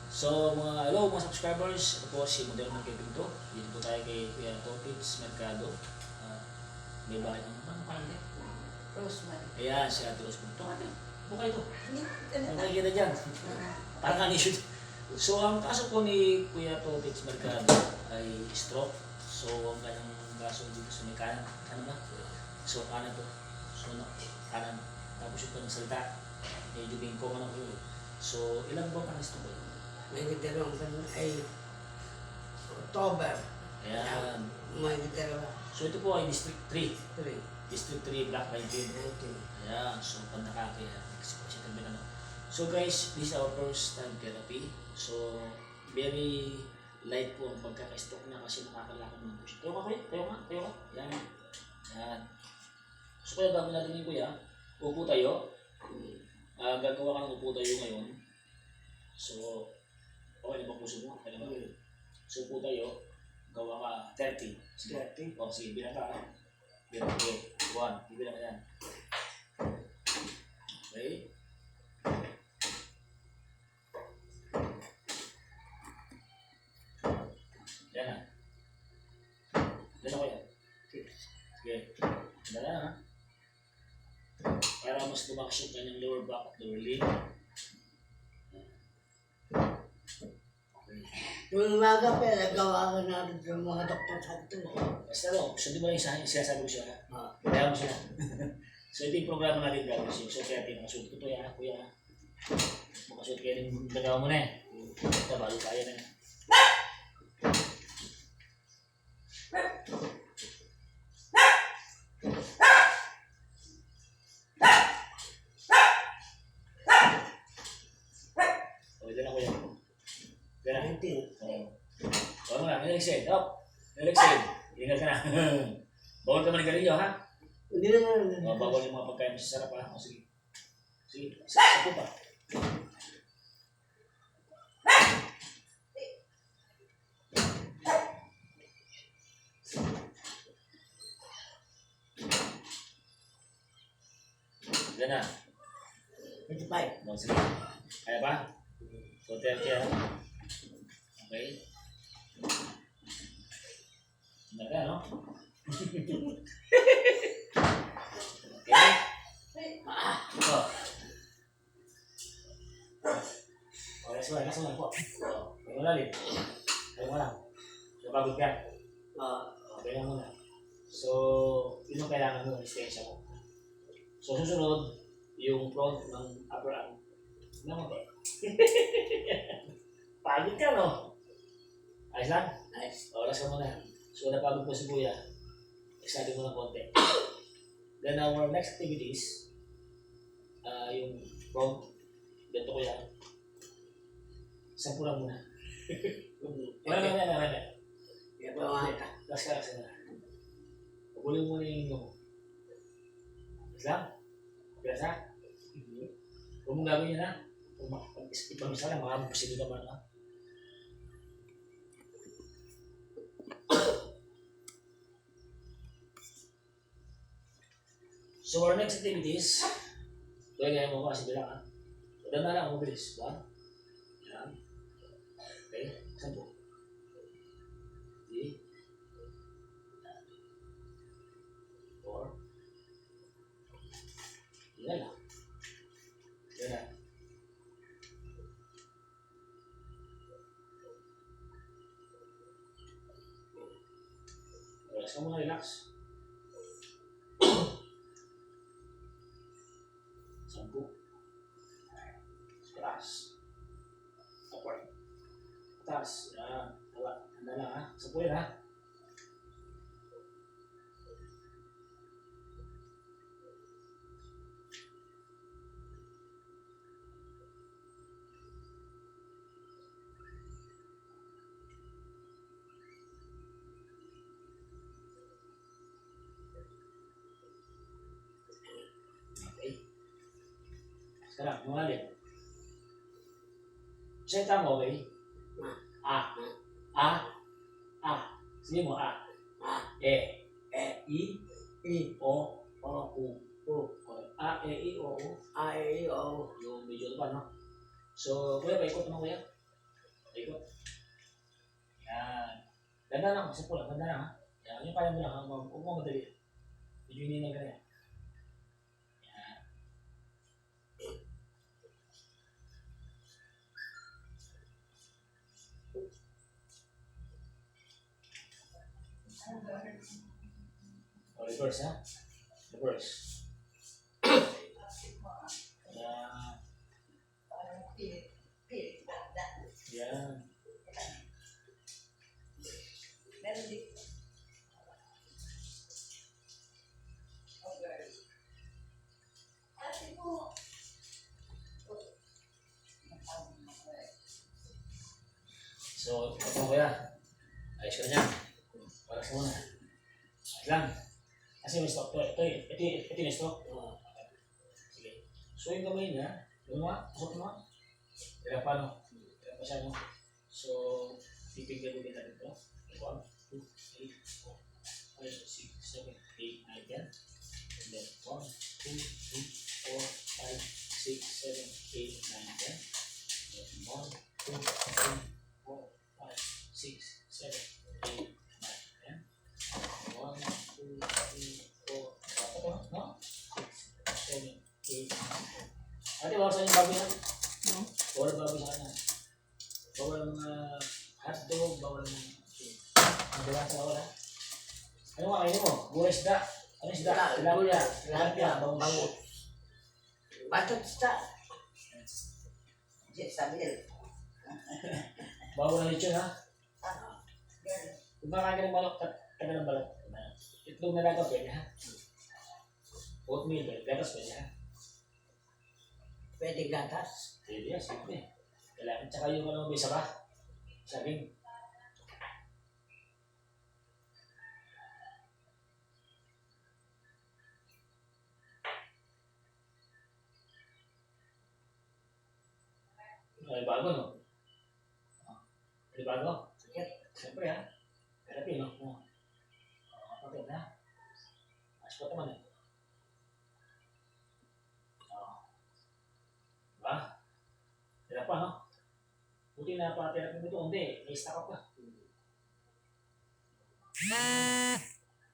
So hello mga subscribers, ako po si Modelo ng Kevin to. Dito po tayo kay Kuya Topits Mercado. May bahay ng ano pangalan niya? Rosemary. Ayan, si Ate Rose. Ito ate, buka ito. Ano Ano? nakikita dyan? Parang ang issue. So ang kaso po ni Kuya Topits Mercado ay stroke. So ang kanyang kaso dito sa may kanan. Ano ba? So kanan to. So kanan. Tapos ito ng salita. Medyo bingko ka ng ulo. So ilang buwan ka na stroke? May dalawang buwan ay October. Ayan. May dalawa. So ito po ay District 3. 3. District 3 Black 19. Ayan. So pandakake. So guys, this is our first time therapy. So very light po ang pagkaka-stroke niya kasi nakakalakad naman po siya. Tayo ka kuya? Tayo ka? Ayan. Ayan. So kaya gagawin natin yung kuya. Upo tayo. Gagawa ka ng upo tayo ngayon. So okay na ba puso mo? Okay na ba? So upo tayo. Gawa ka 30. Sige. 30? O sige, bilang ka. Bilang ka. 1. Bilang ka yan. Okay. Yan na. Yan ako yan. Sige. Dala na. Para mas lumakas yung kanyang lower back at lower leg. Yung umaga pa, nagawa ko na rin yung mga doktor sa ito. Basta no, sundi mo lang yung sinasabi ko siya. Ah. Kaya mo siya. So ito yung programa natin gagawin siya. So kaya pinakasuot ko ito yan, kuya. Makasuot kayo rin nagawa mo na eh. Ito, balo kaya na. O, ito na kuya. Ito na. 19. Oo. Huwag mo na, may exhale. Up. May exhale. Ingat ka na. Bawal ka manigarilyo, ha? Hindi naman. Bawal yung mga pagkain masasarap, ha? O, sige. Sige, sapo pa. Yan na. 25. O, sige. Kaya ba? So, 30, ha? Okay. Ganda, no? Okay. Ito. O, nasa mo po. O, kaya mo lalim. Kaya mo lang. So, pagod ka. O, kaya mo na. So, yun ang kailangan mo, resistensya mo. So, susunod, yung front ng upper arm. Ano mo ba? Pagod ka, no? Ayos lang? Nice. Oras ka muna. So, napagod po si Kuya. Excited mo ng konti. Then, our next activities, yung front, ganito ko yan. Sampuran muna. Wala. Kaya pa mga ita. Last ka na. Pagulin mo na yung inyo mo. Ayos lang? Ayos lang? Huwag mong gagawin yan, ha? Pag isa lang, makapagpasili ka man, ha? So our next activities, gaya mo kasi bilang, ha? So danda lang, mabilis. 1, yan. Okay, 10. 3, 4, yan lang. Yan lang. Relax ka muna, relax. 10. Relax. Upward. Taas. Yan. Handa lang, ha? 10 yan, ha? Okay. Sekarang, mengalir. Saya tahu, okay? A. Sige mo, A. E. I. O. U. A, E, I, O, U. Yung medyo pa, no? So, kuya, paikot naman kuya. Paikot. Yan. Ganda lang, sa pula, ganda lang ha. Yan, yung kaya mo lang ha, huwag mo madali. Medyo hininag ka na yan. Yan. O, reverse ha. Reverse. Yan. Yan. So, ito po kuya. Ayos ka na yan. Para sa muna. Ayos lang. Kasi may stock to. Ito yung stock. Sige. So, yung kamay niya, yung mga, usap mo. Kaya paano? Kaya pa siya, no? So, pipigyan mo kita dito. 1, 2, 3, 4, 5, 6, 7, 8, 9, 10. And then 1, 2, 3, 4, 5, 6, 7, 8, 9, 10. And then 1, 2, 3, 4, 5, 6, 7, 8, 9, 10. 1, 2, 3, 4, apa to? No? 6, 7, 8, 9, 10. Ate, wala sa inyo baboy na? No? Bawal baboy sa kanya. Bawal mga hotdog, bawal mga ang dalasa bawal ha. Ano nga kainin mo? Gulay isda. Ano isda? Tilapia. Tilapia. Bangus. Batot sa. Sabil. Bawal na lechon ha. Kung kakain ka ng balok, taga ng balok. Itlog na laga pwede ha. Oatmeal pwede. Gatas pwede ha. Pwede gatas. Pwede yan. Simple. Kailangan. Tsaka yung ano may saba. Saging. Ay, bago no? Ay, bago? Siyempre ha. Therapy no? Kapatid ha. Ayos pa naman eh. Diba? Hirap pa no? Buti na pa therapy mo ito. Hindi. May stock up pa.